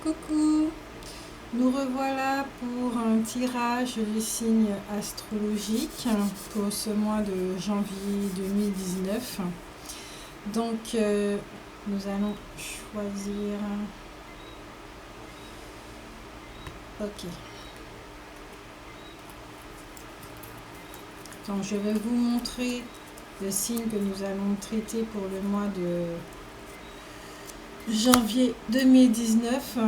Coucou, nous revoilà pour un tirage du signe astrologique pour ce mois de janvier 2019. Donc, nous allons choisir... Ok. Donc, je vais vous montrer le signe que nous allons traiter pour le mois de janvier 2019.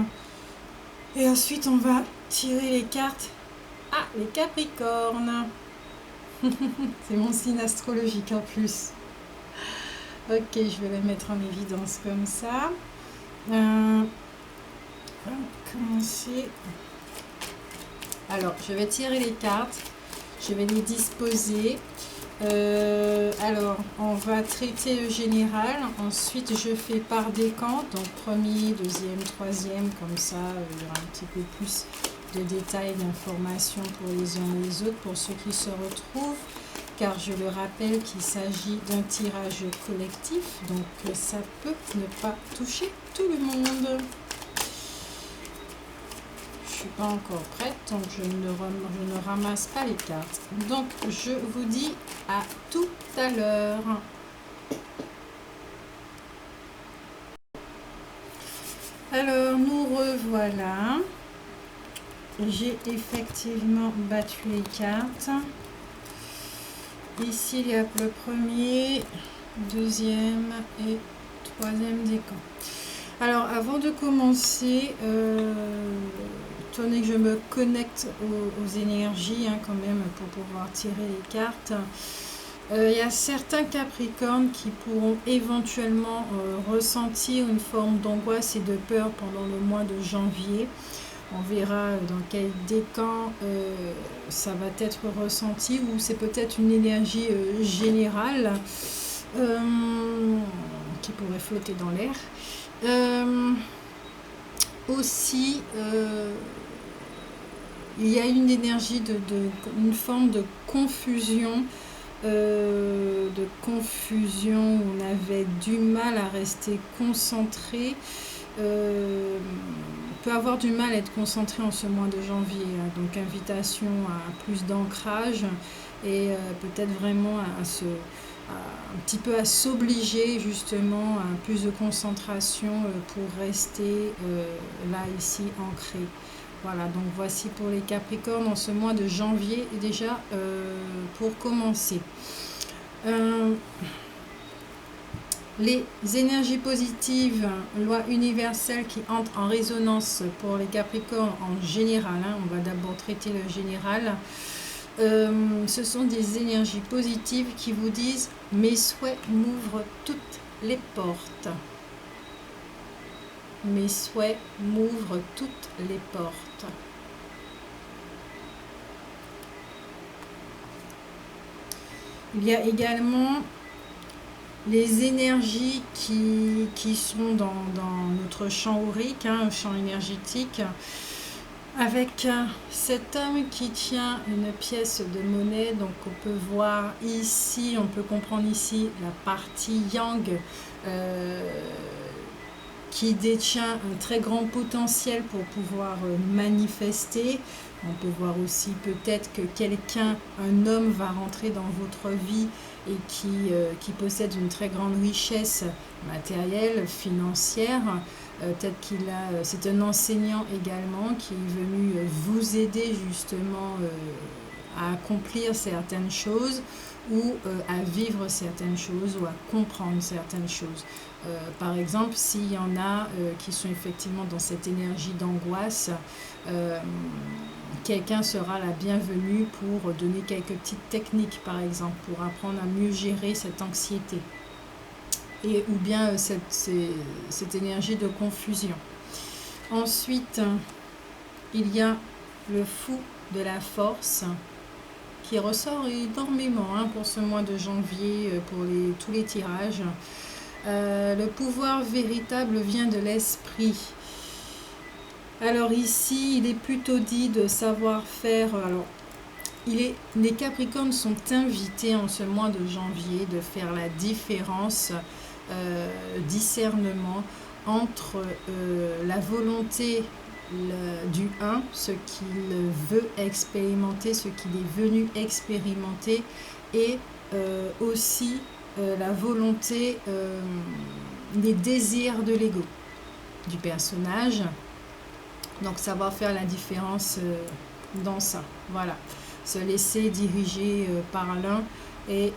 Et ensuite, on va tirer les cartes. Ah, les Capricornes. C'est mon signe astrologique en plus. Ok, je vais le mettre en évidence comme ça. On va commencer. Alors, je vais tirer les cartes. Je vais les disposer. Alors, on va traiter le général. Ensuite, je fais par décompte. Donc, premier, deuxième, troisième. Comme ça, il y aura un petit peu plus de détails, d'informations pour les uns et les autres, pour ceux qui se retrouvent. Car je le rappelle qu'il s'agit d'un tirage collectif. Donc, ça peut ne pas toucher tout le monde. Je ne suis pas encore prête, donc je ne ramasse pas les cartes. Donc, je vous dis à tout à l'heure. Alors, nous revoilà. J'ai effectivement battu les cartes. Ici, il y a le premier, deuxième et troisième décan. Alors, avant de commencer, tenez que je me connecte aux énergies quand même pour pouvoir tirer les cartes. Il y a certains Capricornes qui pourront éventuellement ressentir une forme d'angoisse et de peur pendant le mois de janvier. On verra dans quel décan ça va être ressenti, ou c'est peut-être une énergie générale qui pourrait flotter dans l'air. Aussi, il y a une énergie une forme de confusion, où on avait du mal à rester concentré. Peut avoir du mal à être concentré en ce mois de janvier, donc invitation à plus d'ancrage et peut-être vraiment un petit peu à s'obliger justement à plus de concentration pour rester là ici ancré. Voilà, donc voici pour les Capricornes en ce mois de janvier. Et déjà pour commencer, les énergies positives, loi universelle qui entrent en résonance pour les Capricornes en général, on va d'abord traiter le général. Ce sont des énergies positives qui vous disent « Mes souhaits m'ouvrent toutes les portes ». Mes souhaits m'ouvrent toutes les portes. Il y a également les énergies qui sont dans notre champ aurique, un champ énergétique, avec cet homme qui tient une pièce de monnaie. Donc on peut voir ici, on peut comprendre ici la partie yang qui détient un très grand potentiel pour pouvoir manifester. On peut voir aussi peut-être que quelqu'un, un homme va rentrer dans votre vie et qui possède une très grande richesse matérielle, financière. Peut-être c'est un enseignant également qui est venu vous aider justement à accomplir certaines choses ou à vivre certaines choses ou à comprendre certaines choses. Par exemple, s'il y en a qui sont effectivement dans cette énergie d'angoisse, quelqu'un sera la bienvenue pour donner quelques petites techniques, par exemple, pour apprendre à mieux gérer cette anxiété. Ou bien cette énergie de confusion. Ensuite, il y a le fou de la force qui ressort énormément pour ce mois de janvier pour tous les tirages. Le pouvoir véritable vient de l'esprit. Alors ici, il est plutôt dit de savoir faire... Alors, les Capricornes sont invités en ce mois de janvier de faire la différence, discernement entre la volonté du 1, ce qu'il veut expérimenter, ce qu'il est venu expérimenter, et aussi la volonté, les désirs de l'ego du personnage. Donc savoir faire la différence dans ça, voilà. Se laisser diriger par l'un et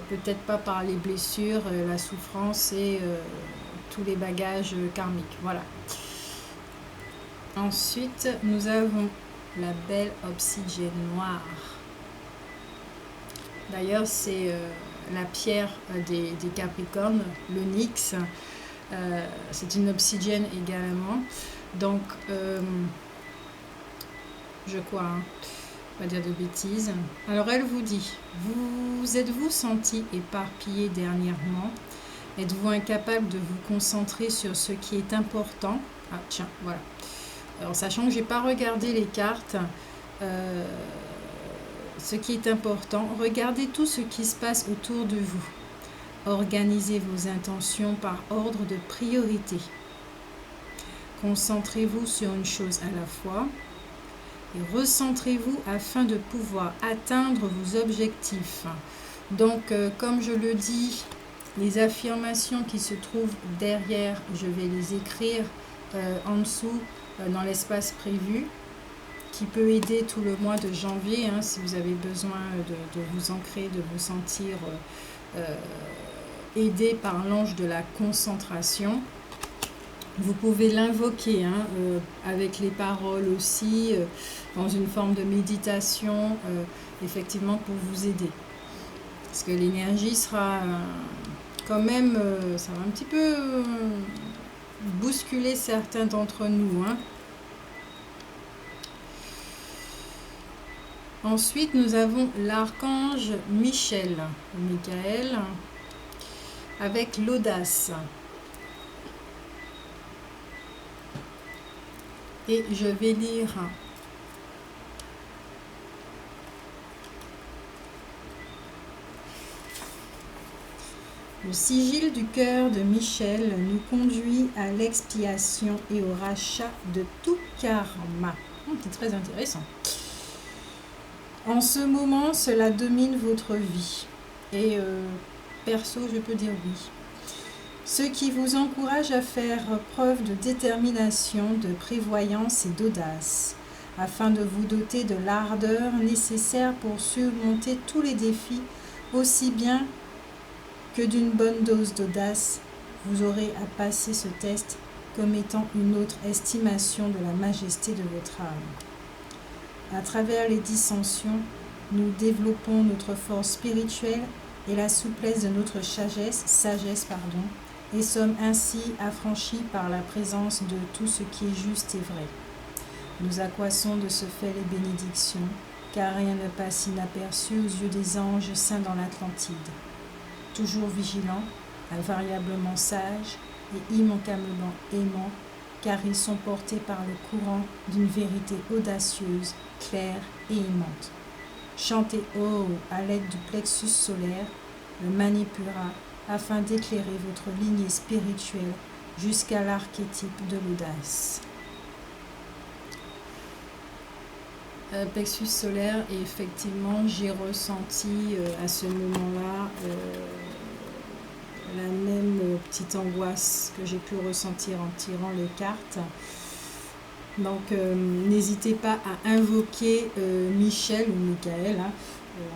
peut-être pas par les blessures, la souffrance et tous les bagages karmiques, voilà. Ensuite, nous avons la belle obsidienne noire. D'ailleurs, c'est la pierre des Capricornes, l'onyx. C'est une obsidienne également. Donc, je crois, hein, pas dire de bêtises. Alors, elle vous dit, vous êtes-vous senti éparpillé dernièrement? Êtes-vous incapable de vous concentrer sur ce qui est important? Ah, tiens, voilà. Alors, sachant que je n'ai pas regardé les cartes, ce qui est important, regardez tout ce qui se passe autour de vous. Organisez vos intentions par ordre de priorité. Concentrez-vous sur une chose à la fois et recentrez-vous afin de pouvoir atteindre vos objectifs. Donc, comme je le dis, les affirmations qui se trouvent derrière, je vais les écrire en dessous dans l'espace prévu, qui peut aider tout le mois de janvier, hein, si vous avez besoin de vous ancrer, de vous sentir aidé par l'ange de la concentration. Vous pouvez l'invoquer hein, avec les paroles aussi, dans une forme de méditation, effectivement pour vous aider. Parce que l'énergie sera quand même, ça va un petit peu bousculer certains d'entre nous. Hein. Ensuite, nous avons l'archange Michael, avec l'audace. Et je vais lire le sigil du cœur de Michel nous conduit à l'expiation et au rachat de tout karma. C'est très intéressant. En ce moment, cela domine votre vie. Et perso, je peux dire oui. Ce qui vous encourage à faire preuve de détermination, de prévoyance et d'audace, afin de vous doter de l'ardeur nécessaire pour surmonter tous les défis, aussi bien que d'une bonne dose d'audace, vous aurez à passer ce test comme étant une autre estimation de la majesté de votre âme. À travers les dissensions, nous développons notre force spirituelle et la souplesse de notre sagesse, et sommes ainsi affranchis par la présence de tout ce qui est juste et vrai. Nous accroissons de ce fait les bénédictions, car rien ne passe inaperçu aux yeux des anges saints dans l'Atlantide. Toujours vigilants, invariablement sages et immanquablement aimants, car ils sont portés par le courant d'une vérité audacieuse, claire et aimante. Chantez Oh à l'aide du plexus solaire, le Manipura, afin d'éclairer votre lignée spirituelle jusqu'à l'archétype de l'audace. Plexus solaire, et effectivement, j'ai ressenti à ce moment-là la même petite angoisse que j'ai pu ressentir en tirant les cartes. Donc, n'hésitez pas à invoquer Michel ou Michael. Hein.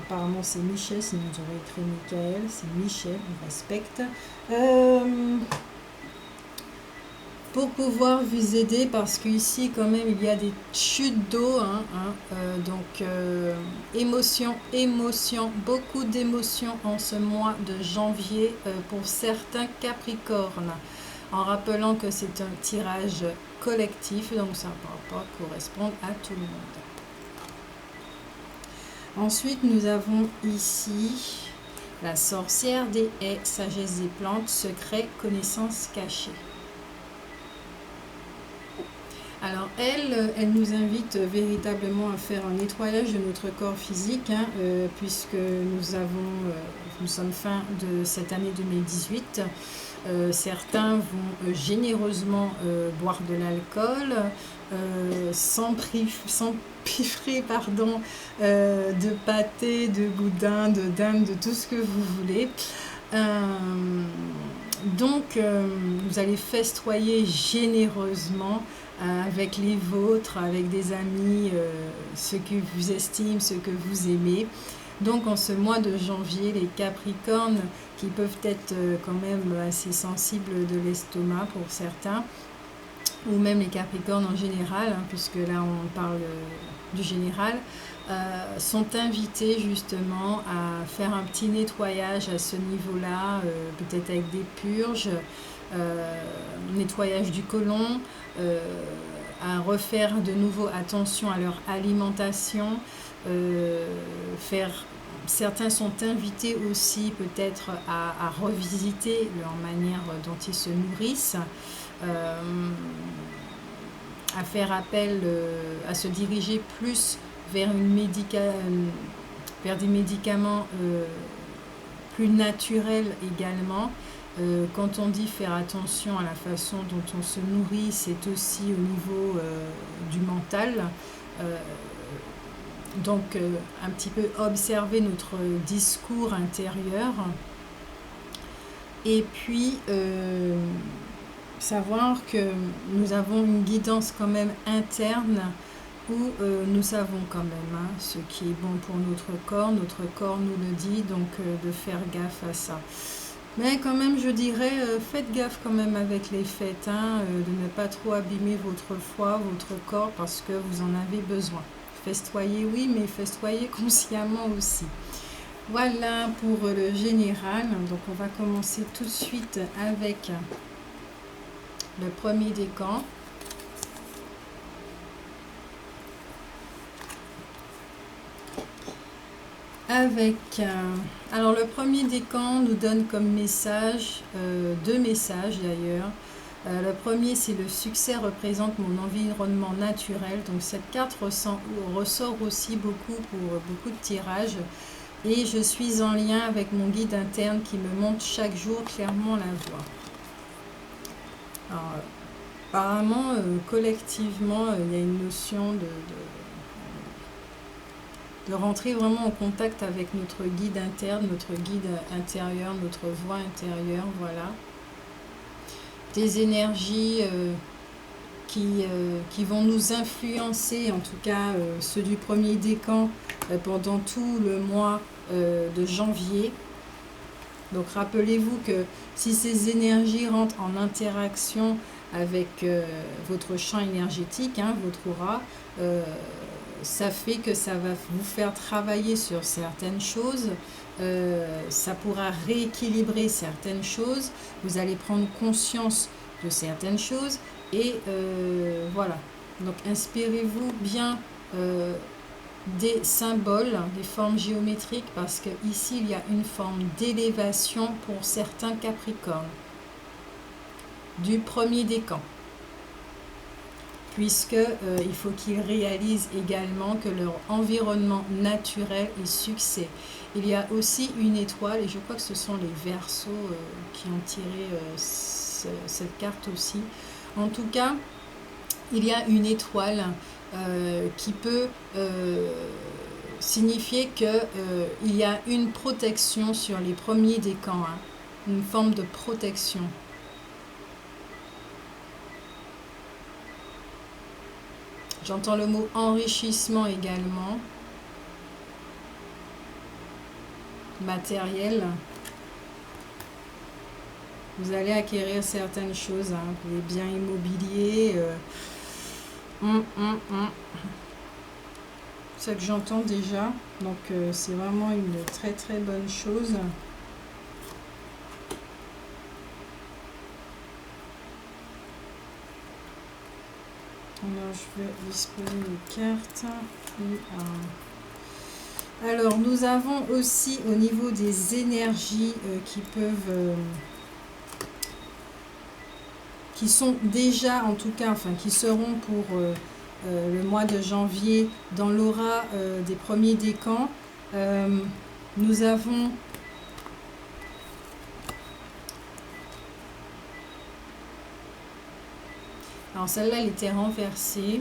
Apparemment, c'est Michel, sinon j'aurais écrit Michael. C'est Michel, on respecte. Pour pouvoir vous aider, parce qu'ici, quand même, il y a des chutes d'eau. Donc, émotion, beaucoup d'émotions en ce mois de janvier pour certains Capricornes. En rappelant que c'est un tirage collectif, donc ça ne va pas correspondre à tout le monde. Ensuite, nous avons ici la sorcière des haies, sagesse des plantes, secret, connaissance cachée. Alors elle nous invite véritablement à faire un nettoyage de notre corps physique, puisque nous sommes fin de cette année 2018. Certains vont généreusement boire de l'alcool, s'empiffrer pardon, de pâté, de boudin, de dinde, de tout ce que vous voulez. Donc, vous allez festoyer généreusement avec les vôtres, avec des amis, ceux que vous estimez, ceux que vous aimez. Donc, en ce mois de janvier, les Capricornes, qui peuvent être quand même assez sensibles de l'estomac pour certains, ou même les Capricornes en général, hein, puisque là on parle du général, sont invités justement à faire un petit nettoyage à ce niveau-là, peut-être avec des purges, nettoyage du côlon, à refaire de nouveau attention à leur alimentation, certains sont invités aussi peut-être à revisiter leur manière dont ils se nourrissent, à faire appel, à se diriger plus vers des médicaments plus naturels également. Quand on dit faire attention à la façon dont on se nourrit, c'est aussi au niveau du mental. Donc, un petit peu observer notre discours intérieur. Et puis, savoir que nous avons une guidance quand même interne où nous savons quand même ce qui est bon pour notre corps nous le dit, donc de faire gaffe à ça. Mais quand même, je dirais, faites gaffe quand même avec les fêtes, de ne pas trop abîmer votre foie, votre corps, parce que vous en avez besoin. Festoyer, oui, mais festoyer consciemment aussi. Voilà pour le général. Donc, on va commencer tout de suite avec le premier décan. Alors le premier décan nous donne comme message, deux messages d'ailleurs. Le premier, c'est le succès représente mon environnement naturel. Donc cette carte ressort aussi beaucoup pour beaucoup de tirages. Et je suis en lien avec mon guide interne qui me montre chaque jour clairement la voie. Alors, apparemment, collectivement, il y a une notion de rentrer vraiment en contact avec notre guide interne, notre guide intérieur, notre voix intérieure, voilà. Des énergies qui vont nous influencer, en tout cas ceux du premier décan, pendant tout le mois de janvier. Donc rappelez-vous que si ces énergies rentrent en interaction avec votre champ énergétique, votre aura, ça fait que ça va vous faire travailler sur certaines choses, ça pourra rééquilibrer certaines choses, vous allez prendre conscience de certaines choses et voilà. Donc inspirez-vous bien des symboles, des formes géométriques, parce que ici il y a une forme d'élévation pour certains Capricornes du premier décan, puisque il faut qu'ils réalisent également que leur environnement naturel est succès. Il y a aussi une étoile, et je crois que ce sont les Verseaux qui ont tiré cette carte aussi. En tout cas, il y a une étoile qui peut signifier qu'il y a une protection sur les premiers décans, une forme de protection. J'entends le mot enrichissement également, matériel. Vous allez acquérir certaines choses, les biens immobiliers. C'est ce que j'entends déjà. Donc c'est vraiment une très très bonne chose. Alors je vais disposer les cartes. Alors nous avons aussi au niveau des énergies qui sont déjà en tout cas, enfin qui seront pour le mois de janvier dans l'aura des premiers décans. Nous avons Alors celle-là, elle était renversée.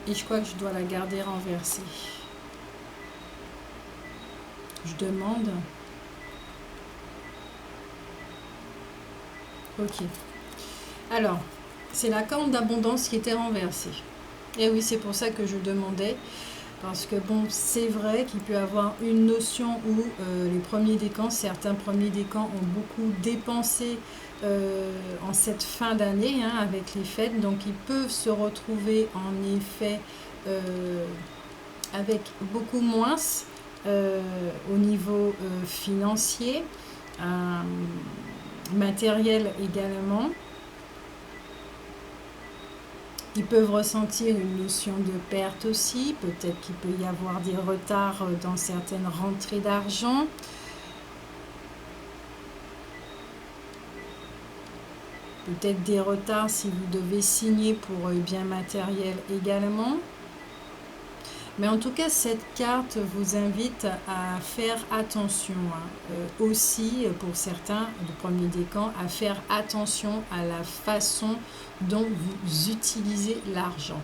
Et je crois que je dois la garder renversée. Je demande. Ok. Alors, c'est la corne d'abondance qui était renversée. Et oui, c'est pour ça que je demandais. Parce que bon, c'est vrai qu'il peut y avoir une notion où les premiers décans, certains premiers décans ont beaucoup dépensé en cette fin d'année hein, avec les fêtes. Donc ils peuvent se retrouver en effet avec beaucoup moins au niveau financier, matériel également. Ils peuvent ressentir une notion de perte aussi, peut-être qu'il peut y avoir des retards dans certaines rentrées d'argent. Peut-être des retards si vous devez signer pour biens matériels également. Mais en tout cas, cette carte vous invite à faire attention, hein, aussi pour certains du premier décan, à faire attention à la façon dont vous utilisez l'argent.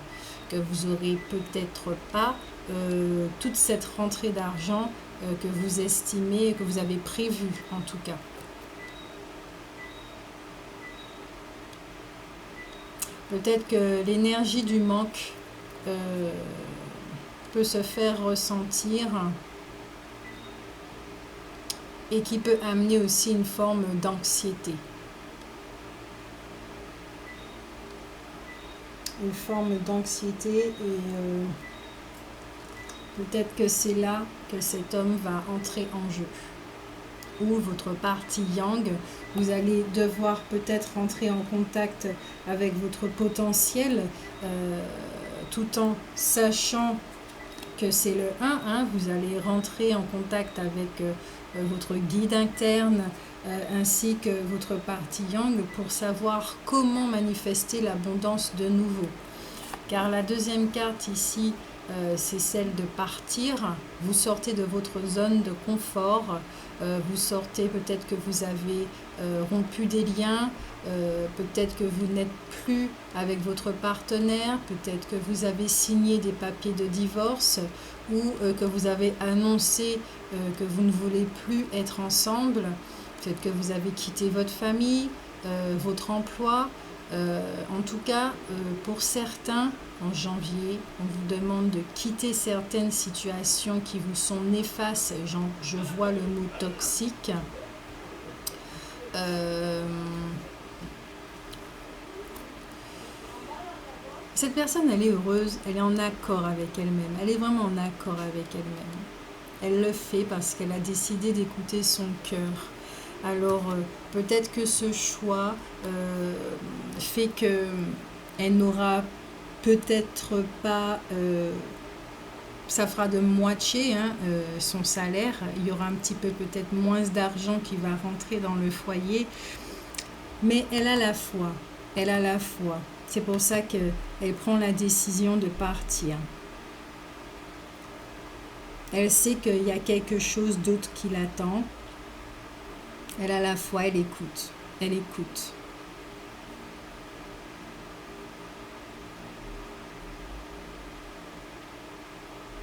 Que vous n'aurez peut-être pas toute cette rentrée d'argent que vous estimez, que vous avez prévue en tout cas. Peut-être que l'énergie du manque peut se faire ressentir et qui peut amener aussi une forme d'anxiété. Une forme d'anxiété et peut-être que c'est là que cet homme va entrer en jeu. Ou votre partie yang, vous allez devoir peut-être rentrer en contact avec votre potentiel tout en sachant que c'est le 1, hein, vous allez rentrer en contact avec votre guide interne ainsi que votre partie yang pour savoir comment manifester l'abondance de nouveau. Car la deuxième carte ici, c'est celle de partir. Vous sortez de votre zone de confort, vous sortez, peut-être que vous avez rompu des liens, peut-être que vous n'êtes plus avec votre partenaire, peut-être que vous avez signé des papiers de divorce ou que vous avez annoncé que vous ne voulez plus être ensemble, peut-être que vous avez quitté votre famille, votre emploi. En tout cas, pour certains, en janvier, on vous demande de quitter certaines situations qui vous sont néfastes. Je vois le mot toxique. Cette personne, elle est heureuse, elle est en accord avec elle-même. Elle est vraiment en accord avec elle-même. Elle le fait parce qu'elle a décidé d'écouter son cœur. Alors, peut-être que ce choix fait qu'elle n'aura peut-être pas, ça fera de moitié hein, son salaire. Il y aura un petit peu peut-être moins d'argent qui va rentrer dans le foyer. Mais elle a la foi. Elle a la foi. C'est pour ça qu'elle prend la décision de partir. Elle sait qu'il y a quelque chose d'autre qui l'attend. Elle a la foi, elle écoute. Elle écoute.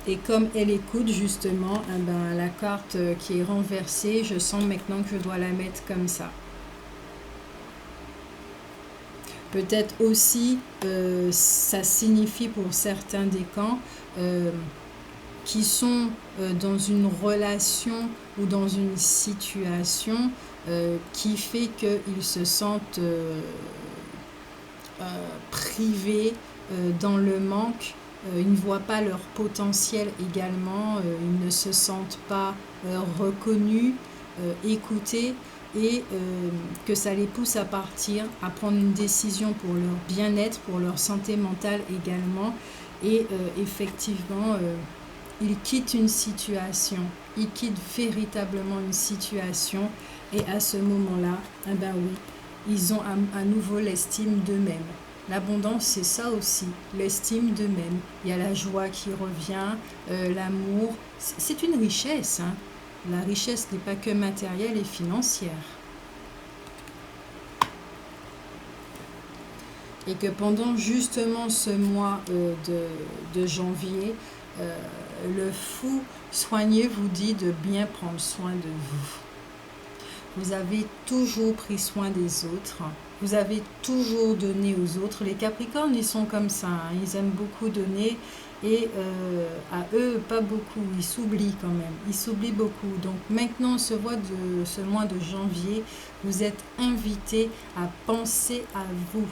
Et comme elle écoute justement, eh ben, la carte qui est renversée, je sens maintenant que je dois la mettre comme ça. Peut-être aussi, ça signifie pour certains décans qui sont dans une relation ou dans une situation qui fait qu'ils se sentent privés dans le manque. Ils ne voient pas leur potentiel également, ils ne se sentent pas reconnus, écoutés et que ça les pousse à partir, à prendre une décision pour leur bien-être, pour leur santé mentale également. Et effectivement, ils quittent une situation, ils quittent véritablement une situation et à ce moment-là, eh ben oui, ils ont à nouveau l'estime d'eux-mêmes. L'abondance, c'est ça aussi, l'estime d'eux-mêmes. Il y a la joie qui revient, l'amour. C'est une richesse, hein. la richesse n'est pas que matérielle et financière. Et que pendant justement ce mois de janvier, le fou soigné vous dit de bien prendre soin de vous. Vous avez toujours pris soin des autres. Vous avez toujours donné aux autres. Les Capricornes, ils sont comme ça. Hein. Ils aiment beaucoup donner. Et à eux, pas beaucoup. Ils s'oublient quand même. Ils s'oublient beaucoup. Donc maintenant, ce mois de janvier, vous êtes invités à penser à vous.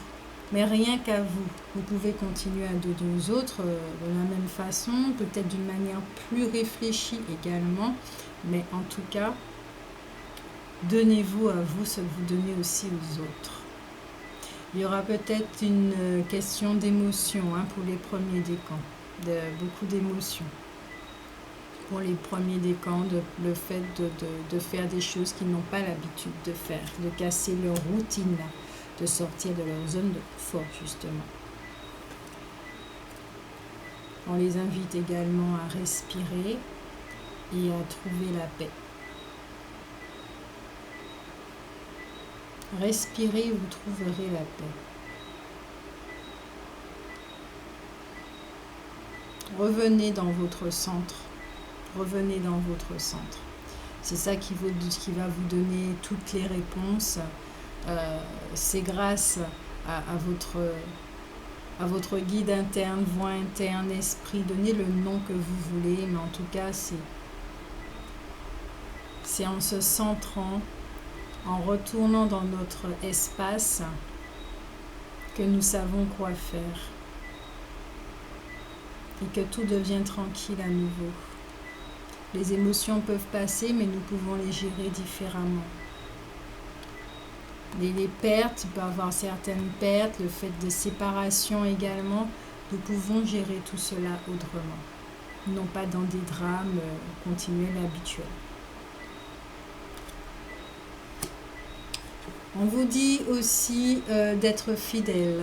Mais rien qu'à vous. Vous pouvez continuer à donner aux autres de la même façon. Peut-être d'une manière plus réfléchie également. Mais en tout cas, donnez-vous à vous ce que vous donnez aussi aux autres. Il y aura peut-être une question d'émotion pour les premiers décans, beaucoup d'émotions. Pour les premiers décans, le fait de faire des choses qu'ils n'ont pas l'habitude de faire, de casser leur routine, de sortir de leur zone de confort justement. On les invite également à respirer et à trouver la paix. Respirez, vous trouverez la paix. Revenez dans votre centre. Revenez dans votre centre. C'est ça qui va vous donner toutes les réponses. C'est grâce à votre guide interne, voix interne, esprit. Donnez le nom que vous voulez, mais en tout cas, c'est en se centrant, en retournant dans notre espace, que nous savons quoi faire et que tout devient tranquille à nouveau. Les émotions peuvent passer, mais nous pouvons les gérer différemment. Les pertes, il peut y avoir certaines pertes, le fait de séparation également, nous pouvons gérer tout cela autrement, non pas dans des drames continuels habituels. On vous dit aussi d'être fidèle.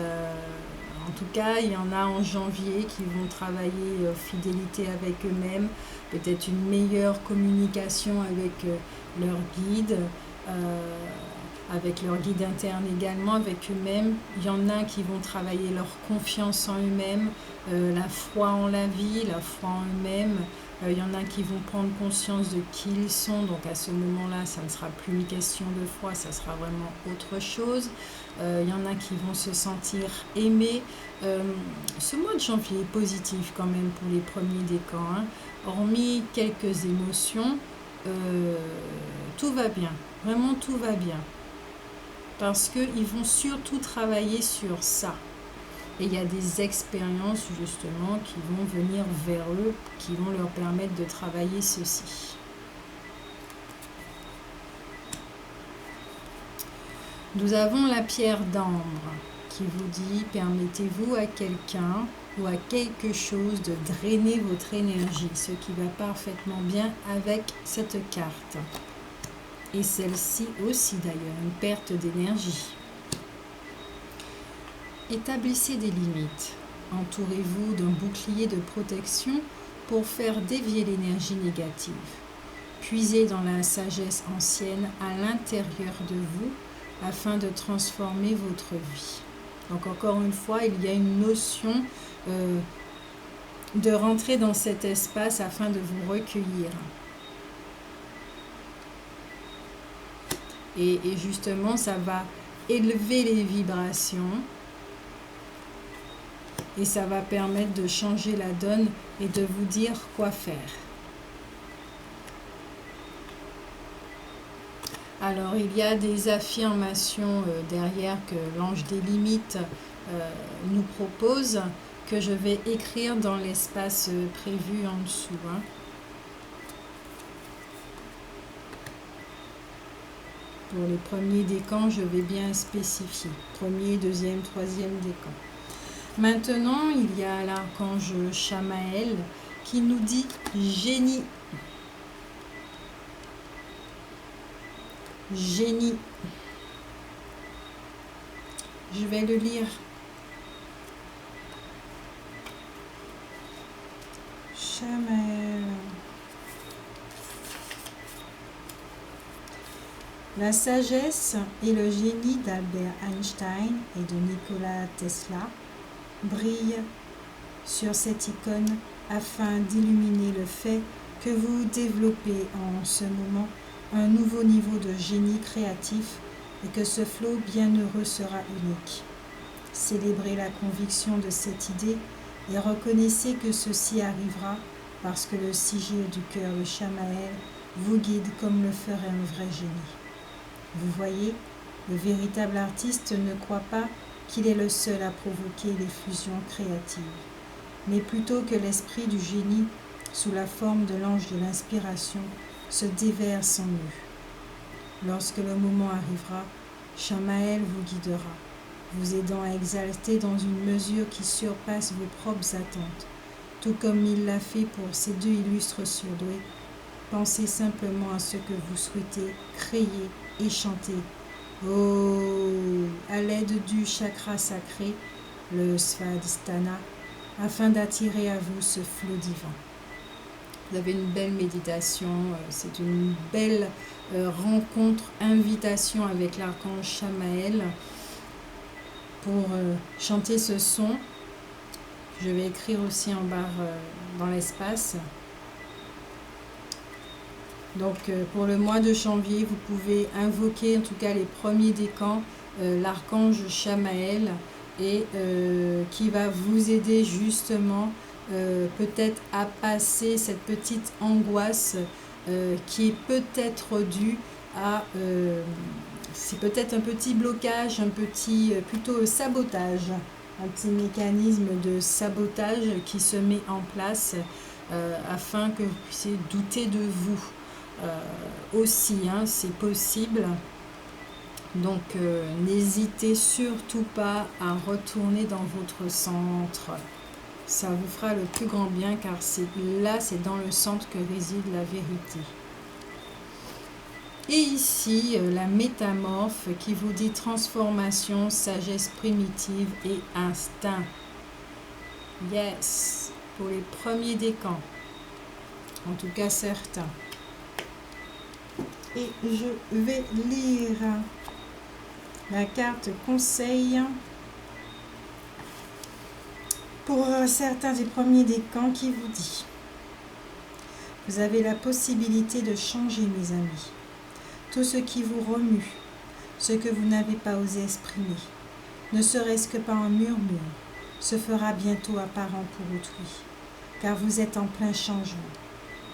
En tout cas, il y en a en janvier qui vont travailler fidélité avec eux-mêmes, peut-être une meilleure communication avec leur guide, avec leur guide interne également, avec eux-mêmes. Il y en a qui vont travailler leur confiance en eux-mêmes, la foi en la vie, la foi en eux-mêmes. Il y en a qui vont prendre conscience de qui ils sont, donc à ce moment-là, ça ne sera plus une question de foi, ça sera vraiment autre chose. Il y en a qui vont se sentir aimés. Ce mois de janvier est positif quand même pour les premiers décans. Hein. Hormis quelques émotions, tout va bien, vraiment tout va bien. Parce qu'ils vont surtout travailler sur ça. Et il y a des expériences justement qui vont venir vers eux, qui vont leur permettre de travailler ceci. Nous avons la pierre d'ambre qui vous dit, permettez-vous à quelqu'un ou à quelque chose de drainer votre énergie, ce qui va parfaitement bien avec cette carte. Et celle-ci aussi d'ailleurs, une perte d'énergie. Établissez des limites. Entourez-vous d'un bouclier de protection pour faire dévier l'énergie négative. Puisez dans la sagesse ancienne à l'intérieur de vous afin de transformer votre vie. Donc encore une fois, il y a une notion de rentrer dans cet espace afin de vous recueillir. Et justement, ça va élever les vibrations. Et ça va permettre de changer la donne et de vous dire quoi faire. Alors, il y a des affirmations derrière que l'ange des limites nous propose, que je vais écrire dans l'espace prévu en dessous. Hein. Pour les premiers décans, je vais bien spécifier. Premier, deuxième, troisième décan. Maintenant, il y a l'archange Chamaël qui nous dit génie. Génie. Je vais le lire. Chamaël. La sagesse et le génie d'Albert Einstein et de Nikola Tesla brillent sur cette icône afin d'illuminer le fait que vous développez en ce moment un nouveau niveau de génie créatif et que ce flot bienheureux sera unique. Célébrez la conviction de cette idée et reconnaissez que ceci arrivera parce que le sigil du cœur de Shamael vous guide comme le ferait un vrai génie. Vous voyez, le véritable artiste ne croit pas qu'il est le seul à provoquer les fusions créatives, mais plutôt que l'esprit du génie, sous la forme de l'ange de l'inspiration, se déverse en eux. Lorsque le moment arrivera, Shamael vous guidera, vous aidant à exalter dans une mesure qui surpasse vos propres attentes, tout comme il l'a fait pour ces deux illustres surdoués. Pensez simplement à ce que vous souhaitez créer et chanter. Oh, à l'aide du chakra sacré, le Svadhisthana, afin d'attirer à vous ce flot divin. Vous avez une belle méditation, c'est une belle rencontre, invitation avec l'archange Shamael pour chanter ce son. Je vais écrire aussi en barre dans l'espace. Donc pour le mois de janvier, vous pouvez invoquer en tout cas les premiers décans, l'archange Shamael, et qui va vous aider justement peut-être à passer cette petite angoisse qui est peut-être due à... c'est peut-être un petit blocage, un petit plutôt sabotage, un petit mécanisme de sabotage qui se met en place afin que vous puissiez douter de vous. Aussi, hein, c'est possible. Donc, n'hésitez surtout pas à retourner dans votre centre. Ça vous fera le plus grand bien car c'est dans le centre que réside la vérité. Et ici, la métamorphe qui vous dit transformation, sagesse primitive et instinct. Yes, pour les premiers décans. En tout cas, certains. Et je vais lire la carte conseil pour certains des premiers décans qui vous dit: vous avez la possibilité de changer, mes amis. Tout ce qui vous remue, ce que vous n'avez pas osé exprimer, ne serait-ce que par un murmure, se fera bientôt apparent pour autrui, car vous êtes en plein changement.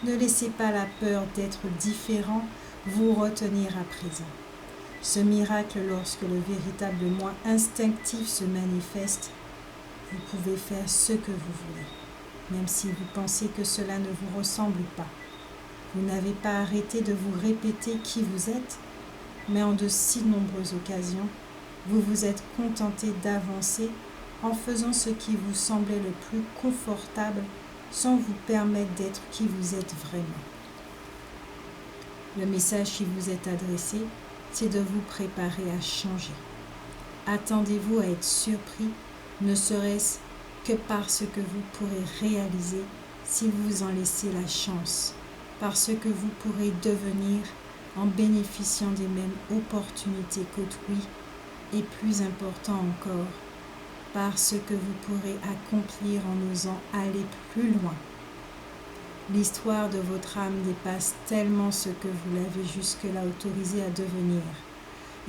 Ne laissez pas la peur d'être différent vous retenir à présent. Ce miracle, lorsque le véritable moi instinctif se manifeste, vous pouvez faire ce que vous voulez, même si vous pensez que cela ne vous ressemble pas. Vous n'avez pas arrêté de vous répéter qui vous êtes, mais en de si nombreuses occasions, vous vous êtes contenté d'avancer en faisant ce qui vous semblait le plus confortable sans vous permettre d'être qui vous êtes vraiment. Le message qui vous est adressé, c'est de vous préparer à changer. Attendez-vous à être surpris, ne serait-ce que parce que vous pourrez réaliser si vous en laissez la chance, parce que vous pourrez devenir en bénéficiant des mêmes opportunités qu'autrui, et plus important encore, parce que vous pourrez accomplir en osant aller plus loin. L'histoire de votre âme dépasse tellement ce que vous l'avez jusque-là autorisé à devenir,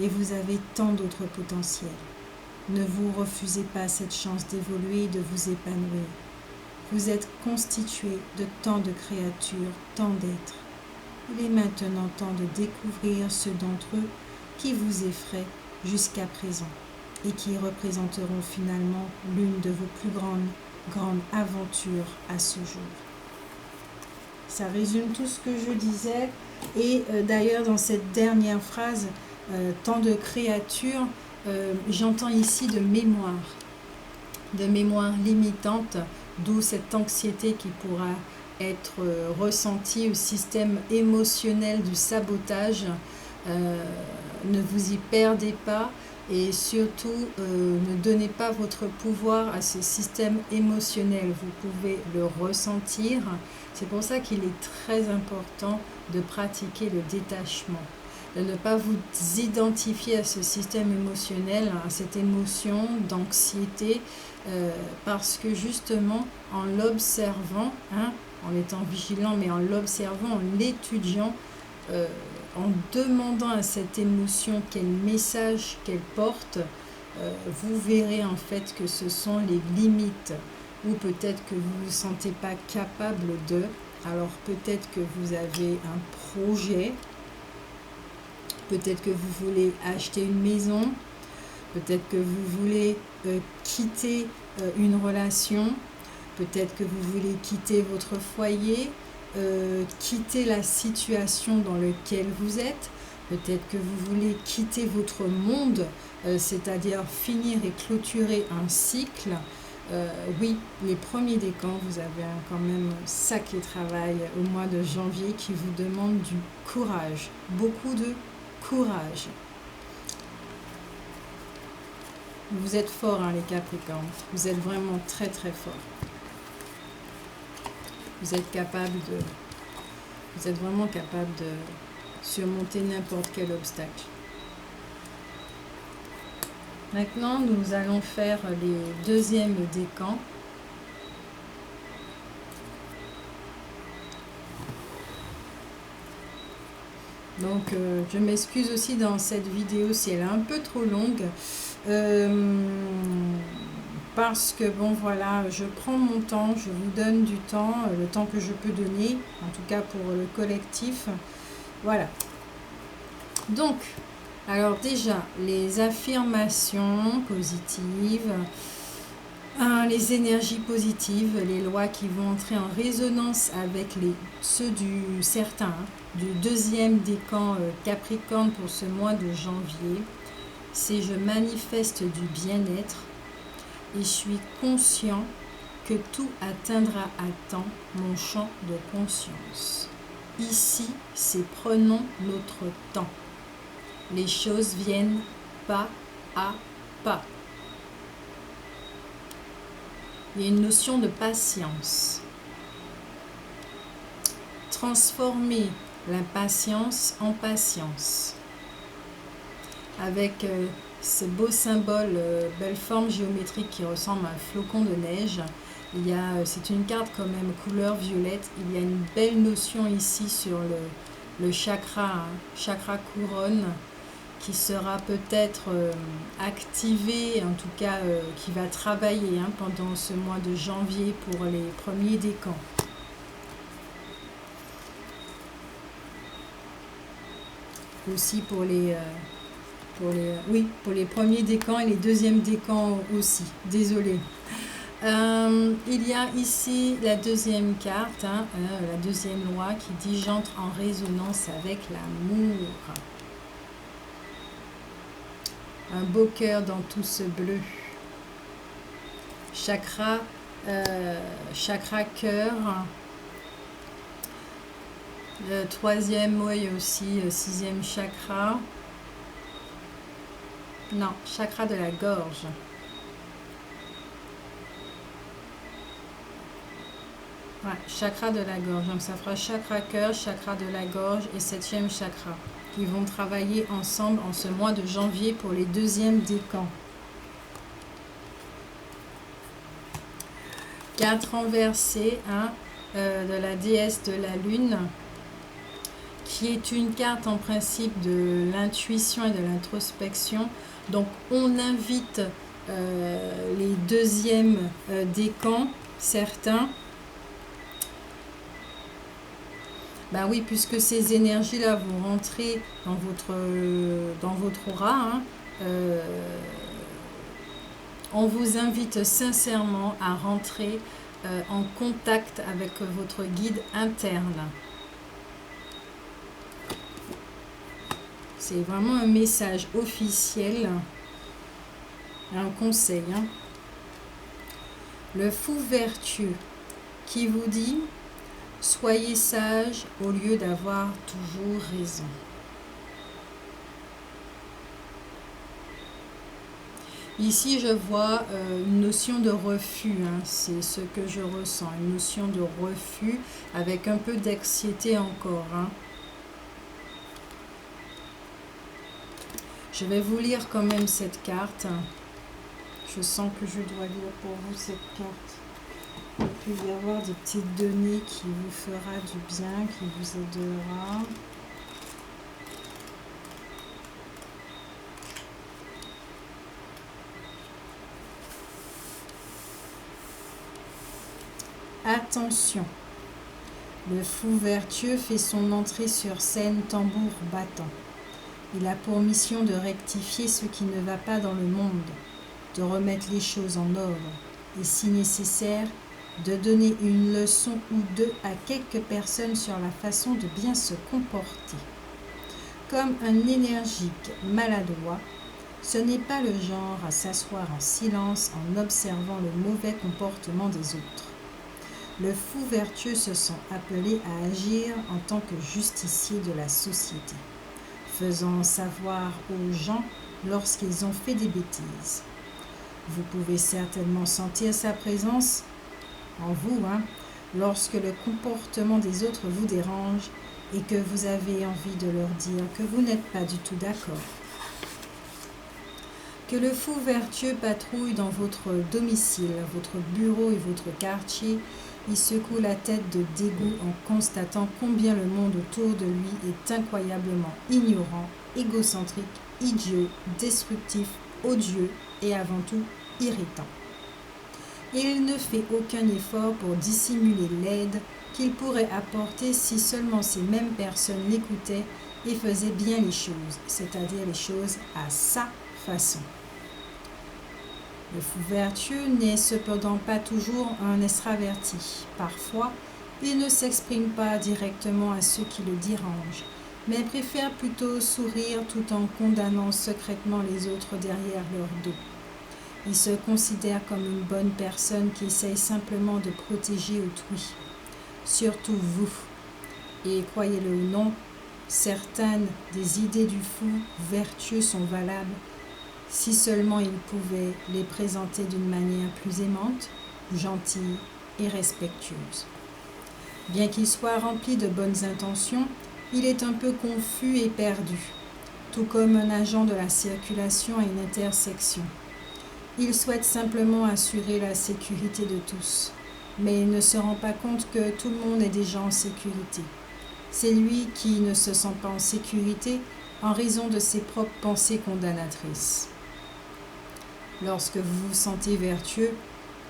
et vous avez tant d'autres potentiels. Ne vous refusez pas cette chance d'évoluer et de vous épanouir. Vous êtes constitué de tant de créatures, tant d'êtres. Il est maintenant temps de découvrir ceux d'entre eux qui vous effraient jusqu'à présent et qui représenteront finalement l'une de vos plus grandes aventures à ce jour. Ça résume tout ce que je disais. Et d'ailleurs, dans cette dernière phrase, tant de créatures, j'entends ici de mémoire limitante, d'où cette anxiété qui pourra être ressentie au système émotionnel du sabotage. Ne vous y perdez pas et surtout ne donnez pas votre pouvoir à ce système émotionnel. Vous pouvez le ressentir. C'est pour ça qu'il est très important de pratiquer le détachement. de ne pas vous identifier à ce système émotionnel, à cette émotion d'anxiété, parce que justement, en l'observant, hein, en étant vigilant, mais en l'observant, en l'étudiant, en demandant à cette émotion quel message qu'elle porte, vous verrez en fait que ce sont les limites, ou peut-être que vous ne vous sentez pas capable de. Alors peut-être que vous avez un projet, peut-être que vous voulez acheter une maison, peut-être que vous voulez quitter une relation, peut-être que vous voulez quitter votre foyer, quitter la situation dans laquelle vous êtes, peut-être que vous voulez quitter votre monde, c'est-à-dire finir et clôturer un cycle. Oui, les premiers décans, vous avez quand même un sacré travail au mois de janvier qui vous demande du courage, beaucoup de courage. Vous êtes forts, hein, les Capricornes, vous êtes vraiment très très forts. Vous êtes vraiment capable de surmonter n'importe quel obstacle. Maintenant, nous allons faire les deuxièmes décans. Donc, je m'excuse aussi dans cette vidéo si elle est un peu trop longue. Parce que, bon, voilà, je prends mon temps, je vous donne du temps, le temps que je peux donner, en tout cas pour le collectif. Voilà. Donc, alors déjà, les affirmations positives, les énergies positives, les lois qui vont entrer en résonance avec ceux du deuxième décan Capricorne pour ce mois de janvier, c'est je manifeste du bien-être et je suis conscient que tout atteindra à temps mon champ de conscience. Ici, c'est prenons notre temps. Les choses viennent pas à pas. Il y a une notion de patience. Transformer l'impatience en patience. Avec ce beau symbole, belle forme géométrique qui ressemble à un flocon de neige. C'est une carte quand même couleur violette. Il y a une belle notion ici sur le chakra, hein, chakra couronne, qui sera peut-être activé, en tout cas qui va travailler pendant ce mois de janvier pour les premiers décans. Aussi pour les premiers décans et les deuxièmes décans aussi. Désolée. Il y a ici la deuxième carte, la deuxième loi qui dit « J'entre en résonance avec l'amour ». Un beau cœur dans tout ce bleu. Chakra cœur. Le troisième œil aussi, sixième chakra. Non, chakra de la gorge. Ouais, chakra de la gorge. Donc ça fera chakra cœur, chakra de la gorge et septième chakra. Qui vont travailler ensemble en ce mois de janvier pour les deuxièmes décans. 4 renversés, de la déesse de la lune, qui est une carte en principe de l'intuition et de l'introspection. Donc on invite les deuxièmes décans, certains. Ben oui, puisque ces énergies-là vont rentrer dans votre aura, on vous invite sincèrement à rentrer en contact avec votre guide interne. C'est vraiment un message officiel, un conseil. Le fou vertueux qui vous dit « Soyez sage au lieu d'avoir toujours raison ». Ici, je vois une notion de refus, c'est ce que je ressens, une notion de refus avec un peu d'anxiété encore. Je vais vous lire quand même cette carte. Je sens que je dois lire pour vous cette carte. Il peut y avoir des petites données qui vous fera du bien, qui vous aidera. Attention, le fou vertueux fait son entrée sur scène tambour battant. Il a pour mission de rectifier ce qui ne va pas dans le monde, de remettre les choses en ordre et, si nécessaire, de donner une leçon ou deux à quelques personnes sur la façon de bien se comporter. Comme un énergique maladroit, ce n'est pas le genre à s'asseoir en silence en observant le mauvais comportement des autres. Le fou vertueux se sent appelé à agir en tant que justicier de la société, faisant savoir aux gens lorsqu'ils ont fait des bêtises. Vous pouvez certainement sentir sa présence en vous, lorsque le comportement des autres vous dérange et que vous avez envie de leur dire que vous n'êtes pas du tout d'accord. Que le fou vertueux patrouille dans votre domicile, votre bureau et votre quartier, il secoue la tête de dégoût en constatant combien le monde autour de lui est incroyablement ignorant, égocentrique, idiot, destructif, odieux et avant tout irritant. Il ne fait aucun effort pour dissimuler l'aide qu'il pourrait apporter si seulement ces mêmes personnes l'écoutaient et faisaient bien les choses, c'est-à-dire les choses à sa façon. Le fou vertueux n'est cependant pas toujours un extraverti. Parfois, il ne s'exprime pas directement à ceux qui le dérangent, mais préfère plutôt sourire tout en condamnant secrètement les autres derrière leur dos. Il se considère comme une bonne personne qui essaye simplement de protéger autrui, surtout vous. Et croyez-le ou non, certaines des idées du fou vertueux sont valables si seulement il pouvait les présenter d'une manière plus aimante, gentille et respectueuse. Bien qu'il soit rempli de bonnes intentions, il est un peu confus et perdu, tout comme un agent de la circulation à une intersection. Il souhaite simplement assurer la sécurité de tous, mais il ne se rend pas compte que tout le monde est déjà en sécurité. C'est lui qui ne se sent pas en sécurité en raison de ses propres pensées condamnatrices. Lorsque vous vous sentez vertueux,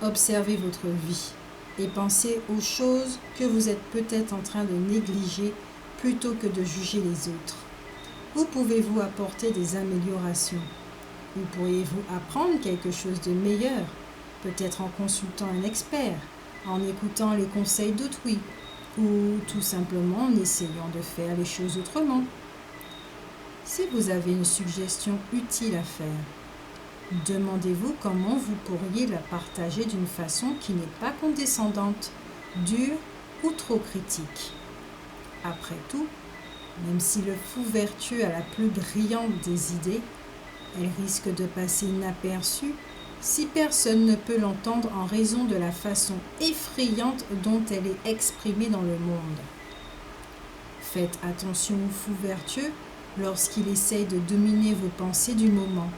observez votre vie et pensez aux choses que vous êtes peut-être en train de négliger plutôt que de juger les autres. Où pouvez-vous apporter des améliorations? Où pourriez-vous apprendre quelque chose de meilleur? Peut-être en consultant un expert, en écoutant les conseils d'autrui, ou tout simplement en essayant de faire les choses autrement. Si vous avez une suggestion utile à faire, demandez-vous comment vous pourriez la partager d'une façon qui n'est pas condescendante, dure ou trop critique. Après tout, même si le fou vertueux a la plus brillante des idées, elle risque de passer inaperçue si personne ne peut l'entendre en raison de la façon effrayante dont elle est exprimée dans le monde. Faites attention au fou vertueux lorsqu'il essaye de dominer vos pensées du moment.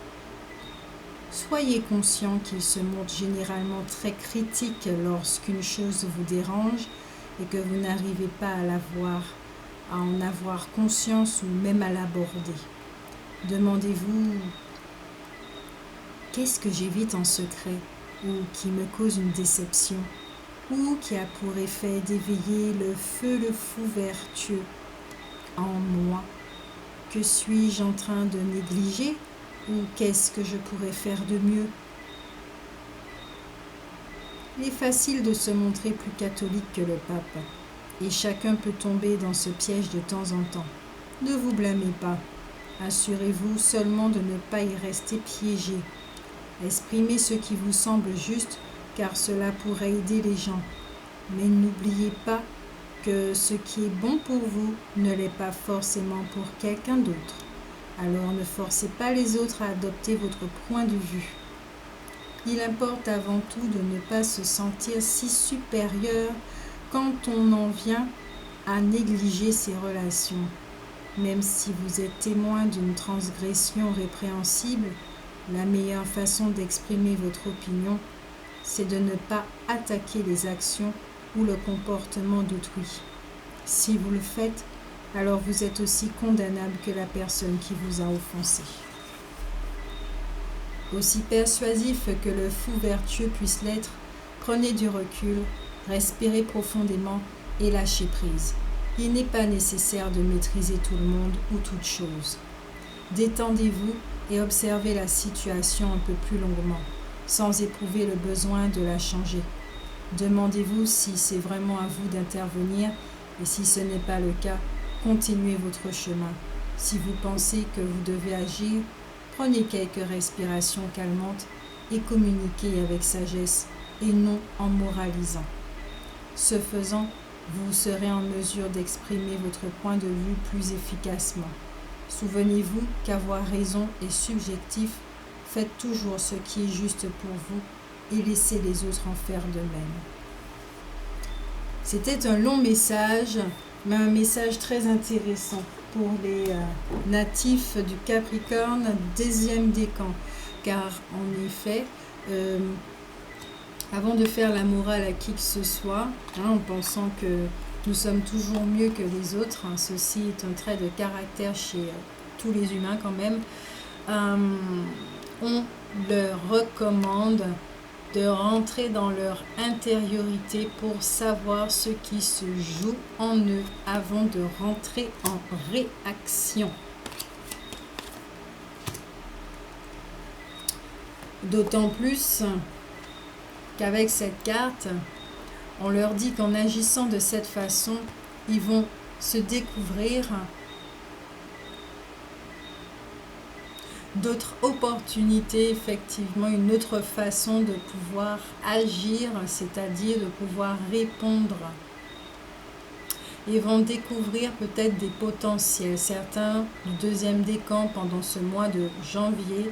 Soyez conscient qu'il se montre généralement très critique lorsqu'une chose vous dérange et que vous n'arrivez pas à en avoir conscience ou même à l'aborder. Demandez-vous « Qu'est-ce que j'évite en secret ou qui me cause une déception ou qui a pour effet d'éveiller le fou vertueux en moi? Que suis-je en train de négliger ou qu'est-ce que je pourrais faire de mieux ?» Il est facile de se montrer plus catholique que le pape, et chacun peut tomber dans ce piège de temps en temps. Ne vous blâmez pas, assurez-vous seulement de ne pas y rester piégé. Exprimez ce qui vous semble juste, car cela pourrait aider les gens. Mais n'oubliez pas que ce qui est bon pour vous ne l'est pas forcément pour quelqu'un d'autre. Alors ne forcez pas les autres à adopter votre point de vue. Il importe avant tout de ne pas se sentir si supérieur quand on en vient à négliger ses relations. Même si vous êtes témoin d'une transgression répréhensible, la meilleure façon d'exprimer votre opinion, c'est de ne pas attaquer les actions ou le comportement d'autrui. Si vous le faites, alors vous êtes aussi condamnable que la personne qui vous a offensé. Aussi persuasif que le fou vertueux puisse l'être, prenez du recul, respirez profondément et lâchez prise. Il n'est pas nécessaire de maîtriser tout le monde ou toute chose. Détendez-vous et observez la situation un peu plus longuement, sans éprouver le besoin de la changer. Demandez-vous si c'est vraiment à vous d'intervenir et si ce n'est pas le cas, continuez votre chemin. Si vous pensez que vous devez agir, prenez quelques respirations calmantes et communiquez avec sagesse et non en moralisant. Ce faisant, vous serez en mesure d'exprimer votre point de vue plus efficacement. Souvenez-vous qu'avoir raison est subjectif. Faites toujours ce qui est juste pour vous et laissez les autres en faire de même. C'était un long message, mais un message très intéressant pour les natifs du Capricorne, 10e décan. Car en effet, avant de faire la morale à qui que ce soit, en pensant que nous sommes toujours mieux que les autres, ceci est un trait de caractère chez tous les humains quand même, on leur recommande de rentrer dans leur intériorité pour savoir ce qui se joue en eux avant de rentrer en réaction. D'autant plus qu'avec cette carte, on leur dit qu'en agissant de cette façon, ils vont se découvrir d'autres opportunités, effectivement, une autre façon de pouvoir agir, c'est-à-dire de pouvoir répondre. Ils vont découvrir peut-être des potentiels. Certains du 2e décan, pendant ce mois de janvier,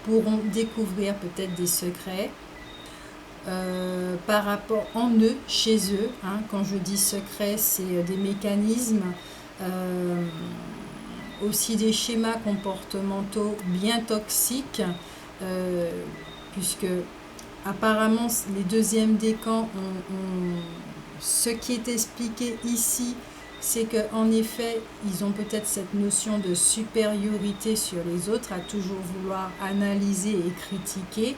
pourront découvrir peut-être des secrets par rapport en eux, chez eux. Quand je dis secret, c'est des mécanismes, aussi des schémas comportementaux bien toxiques, puisque apparemment les 2e décans ce qui est expliqué ici, c'est qu'en effet, ils ont peut-être cette notion de supériorité sur les autres, à toujours vouloir analyser et critiquer.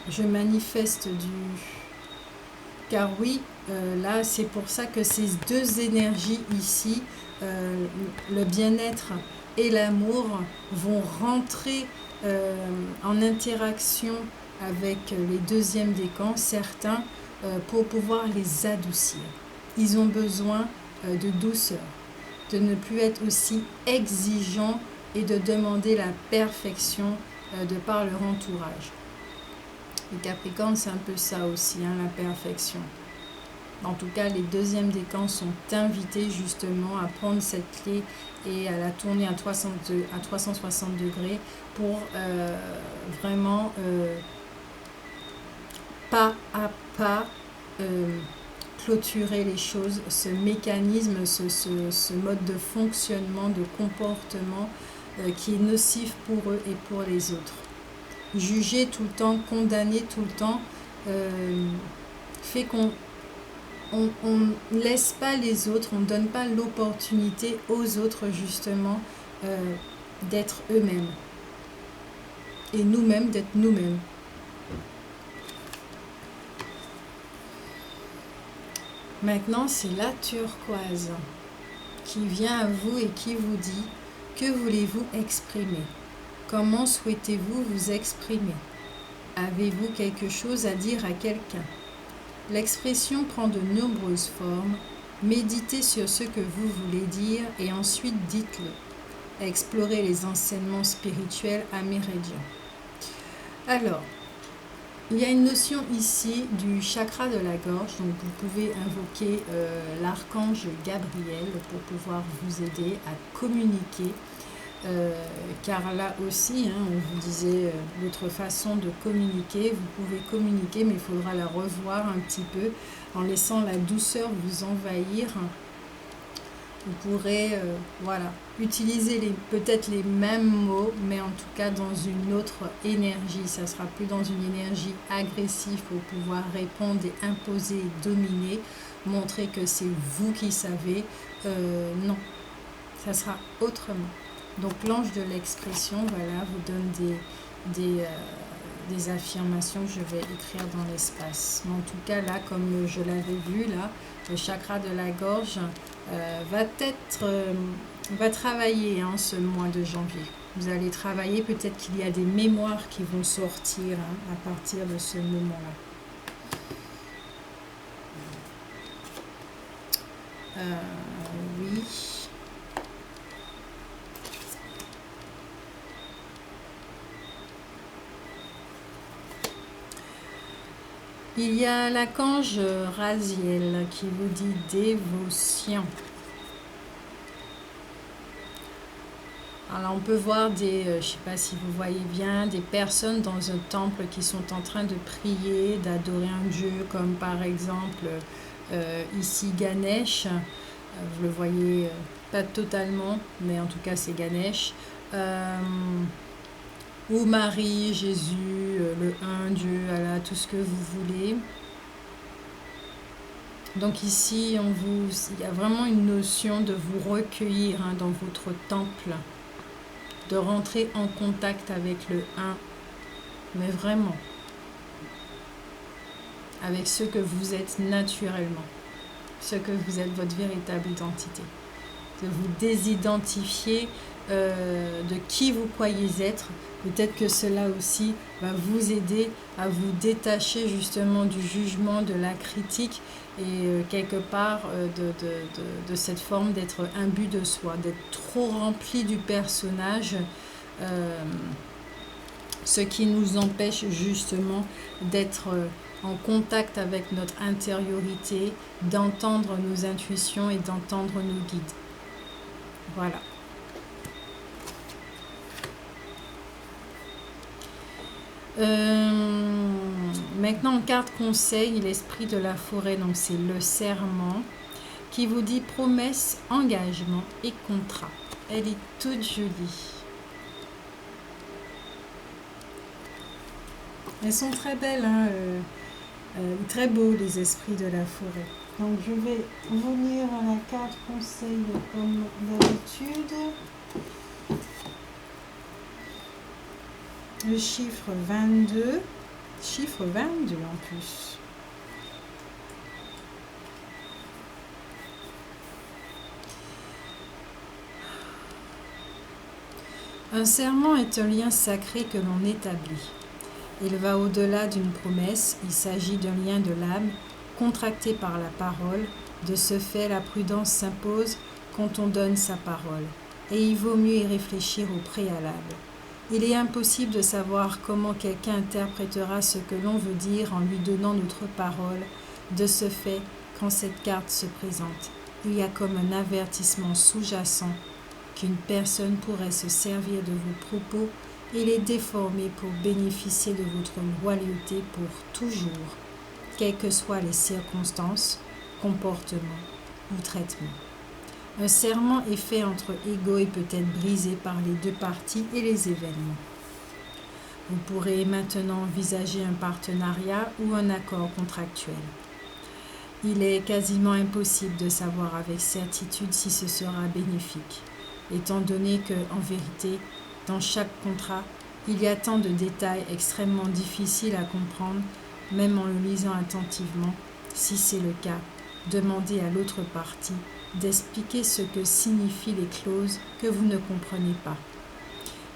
Je manifeste car oui, là c'est pour ça que ces deux énergies ici, le bien-être et l'amour, vont rentrer en interaction avec les 2e décans, certains, pour pouvoir les adoucir. Ils ont besoin de douceur, de ne plus être aussi exigeants et de demander la perfection de par leur entourage. Les Capricornes, c'est un peu ça aussi, la perfection. En tout cas, les 2e décans sont invités justement à prendre cette clé et à la tourner à 360 degrés pour vraiment pas à pas clôturer les choses, ce mécanisme, ce mode de fonctionnement, de comportement qui est nocif pour eux et pour les autres. Juger tout le temps, condamner tout le temps, fait qu'on ne laisse pas les autres, on ne donne pas l'opportunité aux autres justement d'être eux-mêmes. Et nous-mêmes d'être nous-mêmes. Maintenant, c'est la turquoise qui vient à vous et qui vous dit: que voulez-vous exprimer? Comment souhaitez-vous vous exprimer? Avez-vous quelque chose à dire à quelqu'un? L'expression prend de nombreuses formes. Méditez sur ce que vous voulez dire et ensuite dites-le. Explorez les enseignements spirituels amérindiens. Alors, il y a une notion ici du chakra de la gorge, donc vous pouvez invoquer l'archange Gabriel pour pouvoir vous aider à communiquer. Car là aussi, on vous disait l'autre façon de communiquer, vous pouvez communiquer, mais il faudra la revoir un petit peu en laissant la douceur vous envahir, Vous pourrez voilà, utiliser peut-être les mêmes mots, mais en tout cas dans une autre énergie. Ça ne sera plus dans une énergie agressive pour pouvoir répondre et imposer et dominer, montrer que c'est vous qui savez. Non, ça sera autrement. Donc l'ange de l'expression, voilà, vous donne des affirmations que je vais écrire dans l'espace. Mais en tout cas, là, comme je l'avais vu, là, le chakra de la gorge va travailler ce mois de janvier. Vous allez travailler, peut-être qu'il y a des mémoires qui vont sortir à partir de ce moment-là. Oui. Il y a l'archange Raziel qui vous dit dévotion. Alors on peut voir je ne sais pas si vous voyez bien, des personnes dans un temple qui sont en train de prier, d'adorer un dieu, comme par exemple ici Ganesh. Vous le voyez pas totalement, mais en tout cas c'est Ganesh. Ou Marie, Jésus, le un, Dieu, Allah, tout ce que vous voulez. Donc ici, il y a vraiment une notion de vous recueillir dans votre temple, de rentrer en contact avec le un, mais vraiment, avec ce que vous êtes naturellement, ce que vous êtes, votre véritable identité. De vous désidentifier de qui vous croyez être. Peut-être que cela aussi va vous aider à vous détacher justement du jugement, de la critique et quelque part de cette forme d'être imbu de soi, d'être trop rempli du personnage, ce qui nous empêche justement d'être en contact avec notre intériorité, d'entendre nos intuitions et d'entendre nos guides. Voilà. Maintenant, en carte conseil, l'esprit de la forêt, donc c'est le serment, qui vous dit promesse, engagement et contrat. Elle est toute jolie. Elles sont très belles, très beaux les esprits de la forêt. Donc je vais vous lire la carte conseil comme d'habitude. Le chiffre 22. Chiffre 22 en plus. Un serment est un lien sacré que l'on établit. Il va au-delà d'une promesse, il s'agit d'un lien de l'âme contracté par la parole. De ce fait, la prudence s'impose quand on donne sa parole, et il vaut mieux y réfléchir au préalable. Il est impossible de savoir comment quelqu'un interprétera ce que l'on veut dire en lui donnant notre parole. De ce fait, quand cette carte se présente, il y a comme un avertissement sous-jacent qu'une personne pourrait se servir de vos propos et les déformer pour bénéficier de votre loyauté pour toujours, quelles que soient les circonstances, comportements ou traitements. Un serment est fait entre égaux et peut être brisé par les deux parties et les événements. Vous pourrez maintenant envisager un partenariat ou un accord contractuel. Il est quasiment impossible de savoir avec certitude si ce sera bénéfique, étant donné que, en vérité, dans chaque contrat, il y a tant de détails extrêmement difficiles à comprendre, même en le lisant attentivement. Si c'est le cas, demandez à l'autre partie d'expliquer ce que signifient les clauses que vous ne comprenez pas.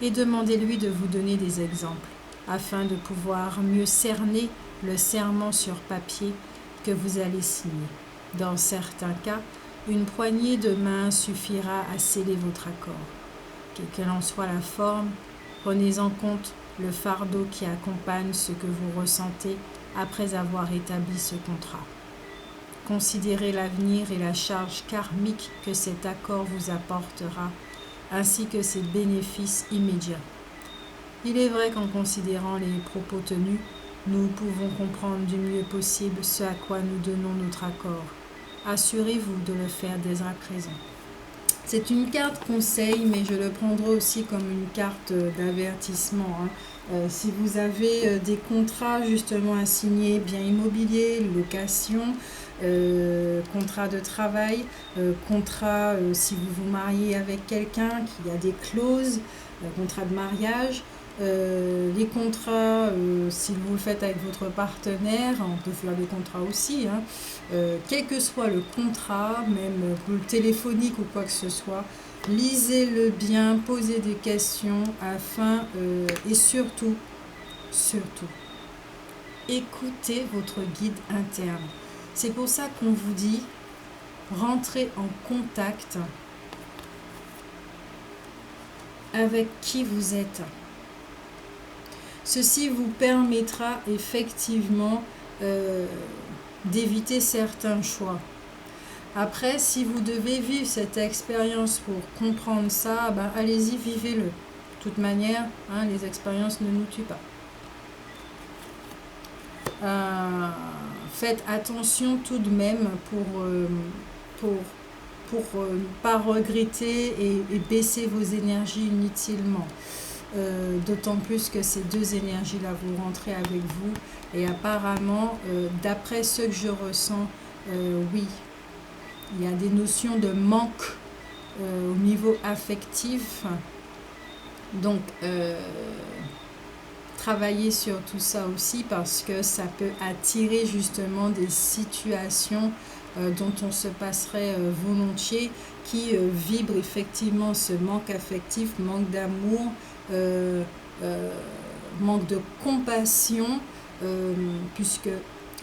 Et demandez-lui de vous donner des exemples, afin de pouvoir mieux cerner le serment sur papier que vous allez signer. Dans certains cas, une poignée de main suffira à sceller votre accord. Quelle qu'en soit la forme, prenez en compte le fardeau qui accompagne ce que vous ressentez après avoir établi ce contrat. Considérez l'avenir et la charge karmique que cet accord vous apportera, ainsi que ses bénéfices immédiats. Il est vrai qu'en considérant les propos tenus, nous pouvons comprendre du mieux possible ce à quoi nous donnons notre accord. Assurez-vous de le faire dès à présent. C'est une carte conseil, mais je le prendrai aussi comme une carte d'avertissement, hein. Si vous avez des contrats justement à signer, bien immobilier, location, contrat de travail, contrat si vous vous mariez avec quelqu'un, qu'il y a des clauses, contrat de mariage, les contrats, si vous le faites avec votre partenaire, on peut faire des contrats aussi, hein. Quel que soit le contrat, même le téléphonique ou quoi que ce soit, lisez-le bien, posez des questions afin, et surtout, écoutez votre guide interne. C'est pour ça qu'on vous dit, rentrez en contact avec qui vous êtes. Ceci vous permettra effectivement d'éviter certains choix. Après, si vous devez vivre cette expérience pour comprendre ça, ben, allez-y, vivez-le. De toute manière, hein, les expériences ne nous tuent pas. Faites attention tout de même pour ne pas regretter et baisser vos énergies inutilement. D'autant plus que ces deux énergies-là, vous rentrez avec vous. Et apparemment, d'après ce que je ressens, oui, il y a des notions de manque au niveau affectif. Donc, travailler sur tout ça aussi parce que ça peut attirer justement des situations dont on se passerait volontiers, qui vibrent effectivement ce manque affectif, manque d'amour, manque de compassion, puisque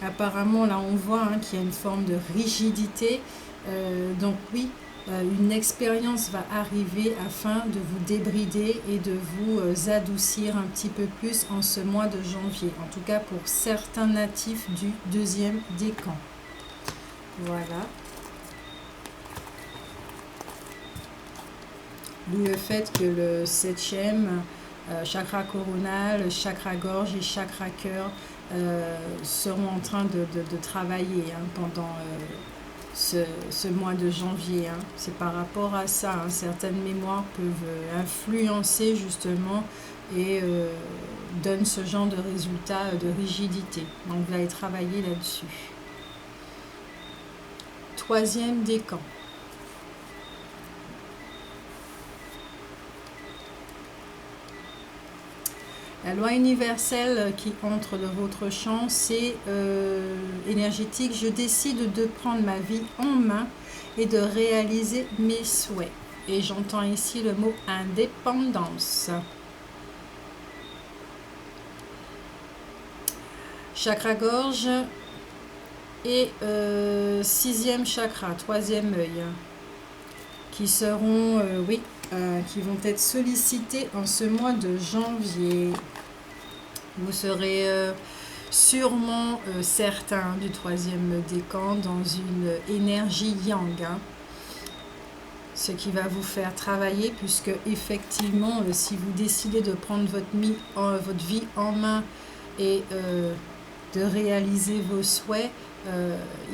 apparemment là on voit hein, qu'il y a une forme de rigidité. Donc oui, une expérience va arriver afin de vous débrider et de vous adoucir un petit peu plus en ce mois de janvier. En tout cas pour certains natifs du deuxième décan. Voilà. D'où le fait que le 7e chakra coronal, chakra gorge et chakra cœur seront en train de travailler hein, pendant ce mois de janvier. Hein. C'est par rapport à ça. Hein. Certaines mémoires peuvent influencer justement et donnent ce genre de résultat de rigidité. Donc vous allez travailler là-dessus. 3e décan. La loi universelle qui entre de votre champ, c'est énergétique. Je décide de prendre ma vie en main et de réaliser mes souhaits. Et j'entends ici le mot indépendance. Chakra gorge et 6e chakra, 3e œil, qui seront, qui vont être sollicités en ce mois de janvier. Vous serez sûrement certains du 3e décan dans une énergie yang, hein, ce qui va vous faire travailler, puisque effectivement, si vous décidez de prendre votre vie en main et de réaliser vos souhaits,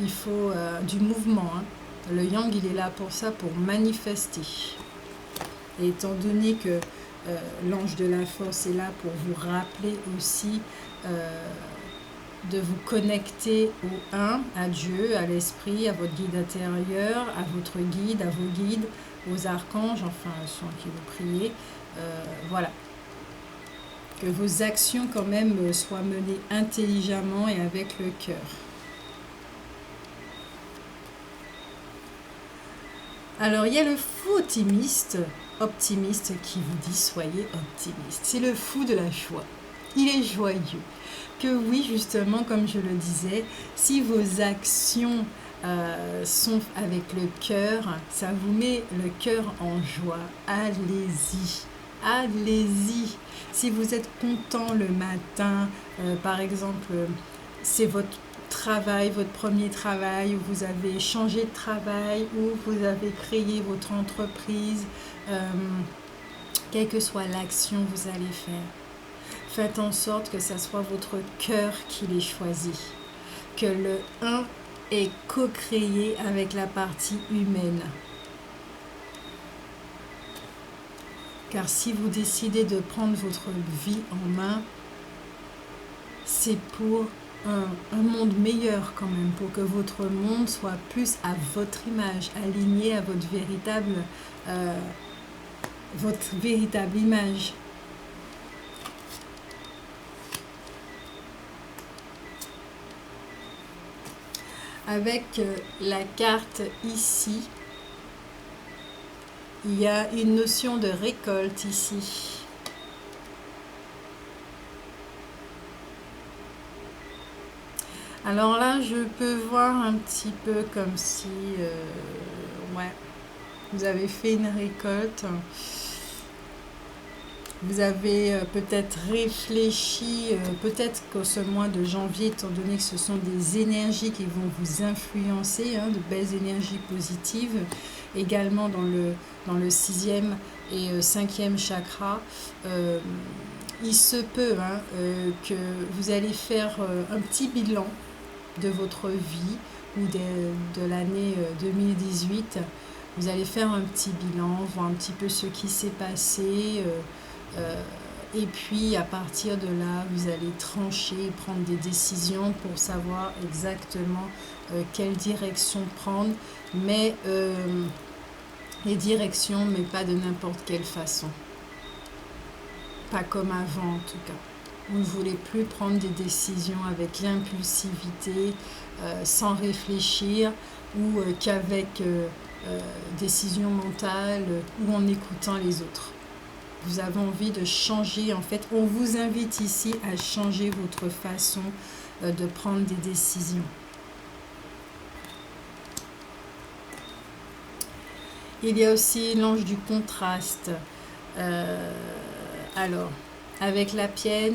il faut du mouvement. Hein. Le yang, il est là pour ça, pour manifester. Et étant donné que l'ange de la force est là pour vous rappeler aussi de vous connecter au un, à Dieu, à l'esprit, à votre guide intérieur, à votre guide, à vos guides, aux archanges, enfin ceux qui vous priez. Voilà. Que vos actions quand même soient menées intelligemment et avec le cœur. Alors il y a le fou optimiste qui vous dit soyez optimiste. C'est le fou de la joie. Il est joyeux. Que oui, justement, comme je le disais, si vos actions sont avec le cœur, ça vous met le cœur en joie. Allez-y. Allez-y. Si vous êtes content le matin, par exemple, c'est votre travail, votre premier travail, où vous avez changé de travail, où vous avez créé votre entreprise, quelle que soit l'action que vous allez faire, faites en sorte que ce soit votre cœur qui les choisit, que le 1 est co-créé avec la partie humaine. Car si vous décidez de prendre votre vie en main, c'est pour un monde meilleur quand même, pour que votre monde soit plus à votre image, aligné à votre véritable image. Avec la carte ici, il y a une notion de récolte ici. Alors là, je peux voir un petit peu comme si, ouais, vous avez fait une récolte. Vous avez peut-être réfléchi, peut-être que ce mois de janvier, étant donné que ce sont des énergies qui vont vous influencer, hein, de belles énergies positives, également dans le 6e et 5e chakra, il se peut que vous allez faire un petit bilan de votre vie ou de l'année 2018. Vous allez faire un petit bilan, voir un petit peu ce qui s'est passé, et puis à partir de là, vous allez trancher, prendre des décisions pour savoir exactement quelle direction prendre, mais les directions, mais pas de n'importe quelle façon. Pas comme avant en tout cas. Vous ne voulez plus prendre des décisions avec l'impulsivité, sans réfléchir, ou qu'avec décision mentale, ou en écoutant les autres. Vous avez envie de changer, en fait, on vous invite ici à changer votre façon de prendre des décisions. Il y a aussi l'ange du contraste. Alors, avec la pierre,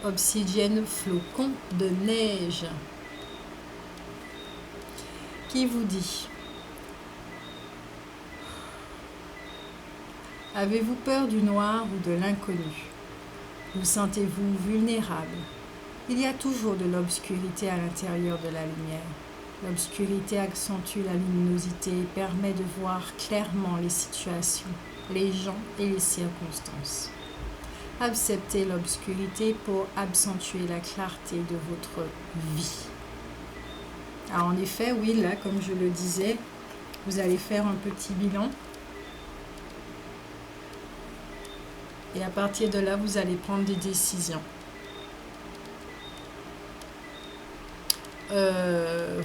obsidienne, flocon de neige. Qui vous dit? Avez-vous peur du noir ou de l'inconnu? Vous sentez-vous vulnérable? Il y a toujours de l'obscurité à l'intérieur de la lumière. L'obscurité accentue la luminosité et permet de voir clairement les situations, les gens et les circonstances. Acceptez l'obscurité pour accentuer la clarté de votre vie. Alors en effet, oui, là, comme je le disais, vous allez faire un petit bilan. Et à partir de là, vous allez prendre des décisions.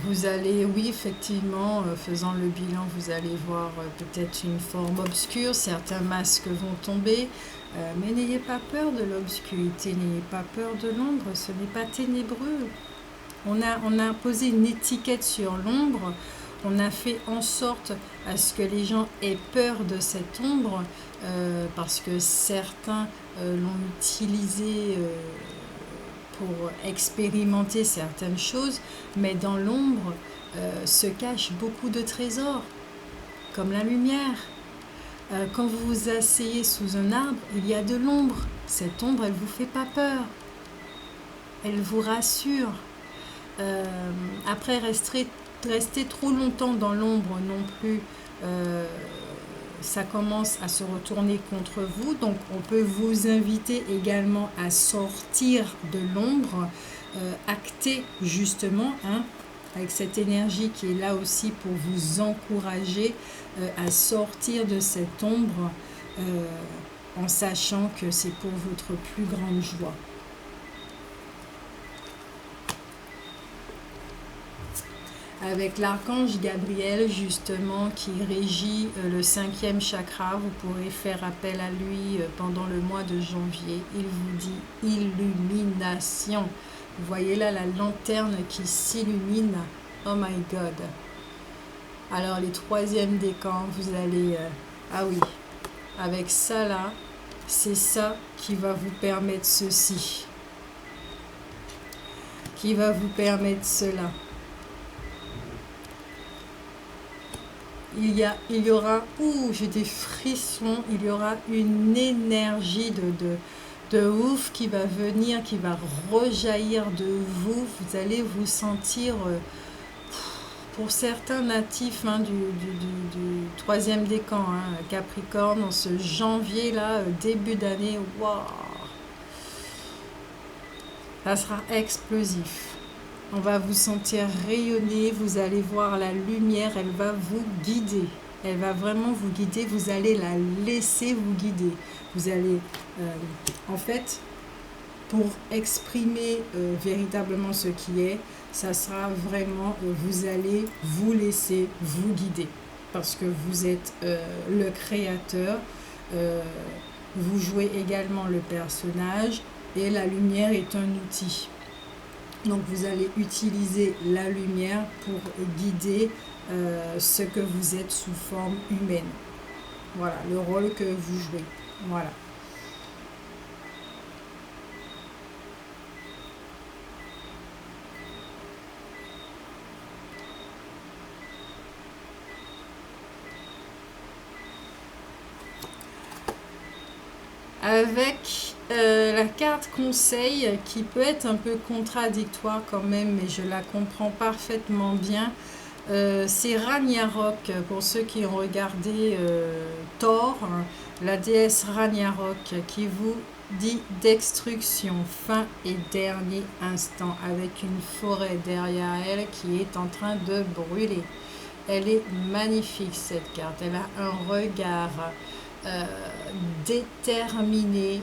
Vous allez, oui, effectivement, faisant le bilan, vous allez voir peut-être une forme obscure, certains masques vont tomber, mais n'ayez pas peur de l'obscurité, n'ayez pas peur de l'ombre, ce n'est pas ténébreux. On a posé une étiquette sur l'ombre, on a fait en sorte à ce que les gens aient peur de cette ombre, parce que certains l'ont utilisée pour expérimenter certaines choses, mais dans l'ombre se cachent beaucoup de trésors, comme la lumière. Quand vous vous asseyez sous un arbre, il y a de l'ombre. Cette ombre, elle ne vous fait pas peur. Elle vous rassure. Après, rester trop longtemps dans l'ombre non plus, ça commence à se retourner contre vous. Donc, on peut vous inviter également à sortir de l'ombre, acter justement, avec cette énergie qui est là aussi pour vous encourager à sortir de cette ombre, en sachant que c'est pour votre plus grande joie. Avec l'archange Gabriel, justement, qui régit le 5e chakra, vous pourrez faire appel à lui pendant le mois de janvier. Il vous dit illumination. Vous voyez là la lanterne qui s'illumine. Oh my God. Alors, les 3e décans, vous allez... ah oui, avec ça là, c'est ça qui va vous permettre ceci. Qui va vous permettre cela. Il y aura, j'ai des frissons, il y aura une énergie de ouf qui va venir, qui va rejaillir de vous. Vous allez vous sentir pour certains natifs hein, du troisième décan, hein, Capricorne, en ce janvier là, début d'année, waouh, ça sera explosif. On va vous sentir rayonner, vous allez voir la lumière, elle va vous guider. Elle va vraiment vous guider, vous allez la laisser vous guider. Vous allez, en fait, pour exprimer véritablement ce qui est, ça sera vraiment, vous allez vous laisser vous guider. Parce que vous êtes le créateur, vous jouez également le personnage et la lumière est un outil. Donc vous allez utiliser la lumière pour guider ce que vous êtes sous forme humaine. Voilà, le rôle que vous jouez. Voilà. Avec la carte conseil qui peut être un peu contradictoire quand même, mais je la comprends parfaitement bien. C'est Ragnarok, pour ceux qui ont regardé Thor, hein, la déesse Ragnarok qui vous dit destruction, fin et dernier instant, avec une forêt derrière elle qui est en train de brûler. Elle est magnifique cette carte, elle a un regard déterminée.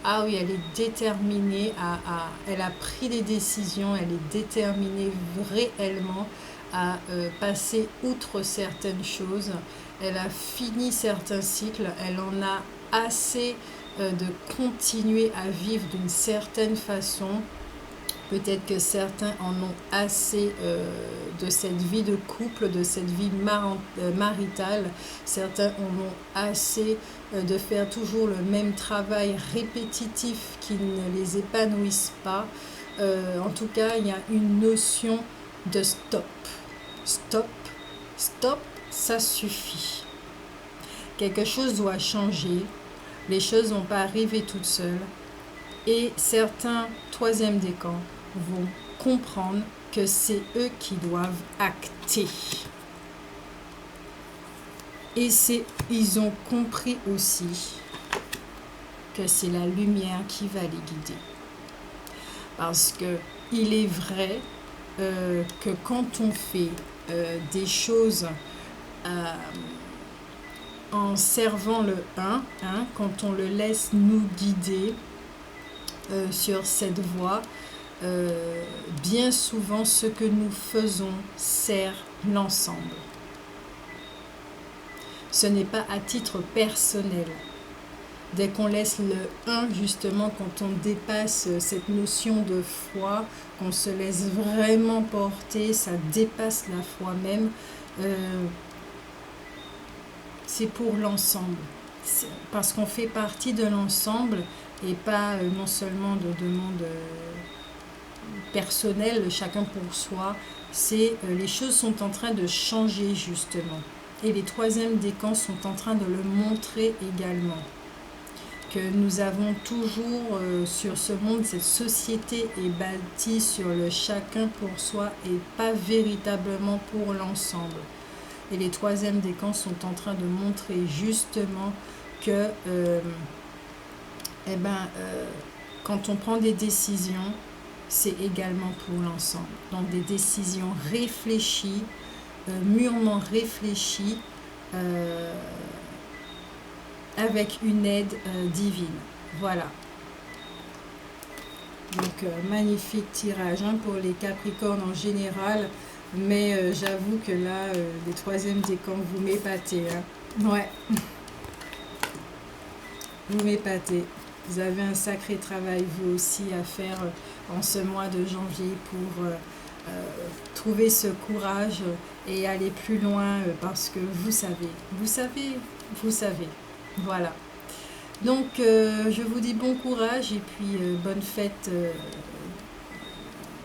Ah oui, elle est déterminée, elle a pris des décisions, elle est déterminée réellement à passer outre certaines choses. Elle a fini certains cycles, elle en a assez de continuer à vivre d'une certaine façon. Peut-être que certains en ont assez de cette vie de couple, de cette vie maritale. Certains en ont assez de faire toujours le même travail répétitif qui ne les épanouisse pas. En tout cas, il y a une notion de stop. Stop, stop, ça suffit. Quelque chose doit changer. Les choses ne vont pas arriver toutes seules. Et certains troisième décan vont comprendre que c'est eux qui doivent acter. Et ils ont compris aussi que c'est la lumière qui va les guider. Parce que il est vrai que quand on fait des choses en servant le 1, hein, quand on le laisse nous guider sur cette voie, bien souvent ce que nous faisons sert l'ensemble. Ce n'est pas à titre personnel. Dès qu'on laisse le 1, justement, quand on dépasse cette notion de foi, qu'on se laisse vraiment porter, ça dépasse la foi même, c'est pour l'ensemble. Parce qu'on fait partie de l'ensemble et pas non seulement de demandes personnelles, chacun pour soi. Les choses sont en train de changer justement. Et les troisièmes décans sont en train de le montrer également. Que nous avons toujours sur ce monde, cette société est bâtie sur le chacun pour soi et pas véritablement pour l'ensemble. Et les troisièmes décans sont en train de montrer justement que quand on prend des décisions, c'est également pour l'ensemble. Donc des décisions réfléchies, mûrement réfléchies, avec une aide divine. Voilà. Donc magnifique tirage hein, pour les Capricornes en général. Mais j'avoue que là, les troisièmes décans, vous m'épatez. Hein. Ouais. Vous m'épatez. Vous avez un sacré travail, vous aussi, à faire en ce mois de janvier pour trouver ce courage et aller plus loin parce que vous savez. Voilà. Donc, je vous dis bon courage et puis bonne fête.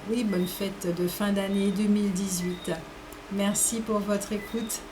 Bonne fête de fin d'année 2018. Merci pour votre écoute.